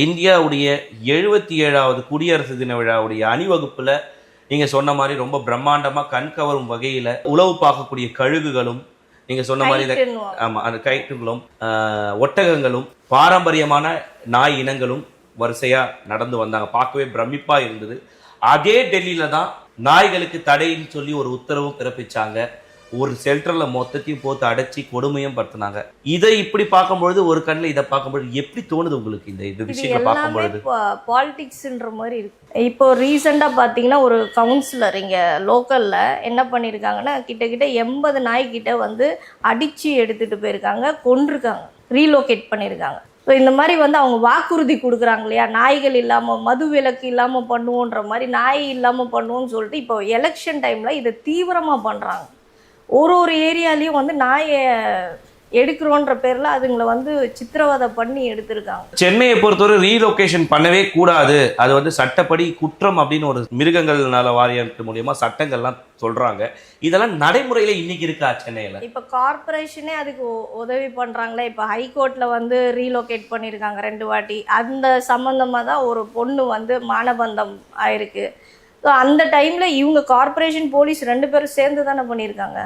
இந்தியாவுடைய 77வது குடியரசு தின விழாவுடைய அணிவகுப்புல நீங்க சொன்ன மாதிரி ரொம்ப பிரம்மாண்டமா கண்கவரும் வகையில உளவு பார்க்கக்கூடிய கழுகுகளும் நீங்க சொன்ன மாதிரி ஆமா அந்த கைட்டுகளும் ஒட்டகங்களும் பாரம்பரியமான நாய் இனங்களும் வரிசையா நடந்து வந்தாங்க. பார்க்கவே பிரமிப்பா இருந்தது. அதே டெல்லியில தான் நாய்களுக்கு தடைன்னு சொல்லி ஒரு உத்தரவும் பிறப்பிச்சாங்க. ஒரு செல்டர்ல மொத்தத்தையும் போட்டு அடைச்சி கொடுமையும் படுத்தினாங்க. இதை இப்படி பார்க்கும்பொழுது ஒரு கண்ணில் இதை பார்க்கும்பொழுது எப்படி தோணுது உங்களுக்கு? இந்த விஷயங்களை பார்க்கும்பொழுது பாலிடிக்ஸ்ன்ற மாதிரி இருக்கு. இப்போ ரீசெண்டாக பார்த்தீங்கன்னா ஒரு கவுன்சிலர் இங்கே லோக்கலில் என்ன பண்ணியிருக்காங்கன்னா கிட்டத்தட்ட 80 நாய்கிட்ட வந்து அடித்து எடுத்துகிட்டு போயிருக்காங்க, கொன்றிருக்காங்க, ரீலோகேட் பண்ணியிருக்காங்க. ஸோ இந்த மாதிரி வந்து அவங்க வாக்குறுதி கொடுக்குறாங்க இல்லையா, நாய்கள் இல்லாமல் மது விலக்கு இல்லாமல் பண்ணுவோன்ற மாதிரி நாய் இல்லாமல் பண்ணுவோன்னு சொல்லிட்டு இப்போ எலெக்ஷன் டைமில் இதை தீவிரமாக பண்ணுறாங்க. ஒரு ஏரியாலையும் வந்து நாயை எடுக்கிறோன்ற பேரில் அதுங்களை வந்து சித்திரவதை பண்ணி எடுத்திருக்காங்க. சென்னையை பொறுத்தவரை ரீலொகேஷன் பண்ணவே கூடாது, அது வந்து சட்டப்படி குற்றம் அப்படின்னு ஒரு மிருகங்கள் நல வாரியத்து மூலியமா சட்டங்கள்லாம் சொல்றாங்க. இதெல்லாம் நடைமுறையில இன்னைக்கு இருக்கா சென்னையில? இப்போ கார்பரேஷனே அதுக்கு உதவி பண்றாங்களே. இப்போ ஹைகோர்ட்ல வந்து ரீலோகேட் பண்ணியிருக்காங்க 2 வாட்டி. அந்த சம்பந்தமாக தான் ஒரு பொண்ணு வந்து மானபந்தம் ஆயிருக்கு. ஸோ அந்த டைமில் இவங்க கார்பரேஷன் போலீஸ் 2 பேரும் சேர்ந்து தானே பண்ணியிருக்காங்க.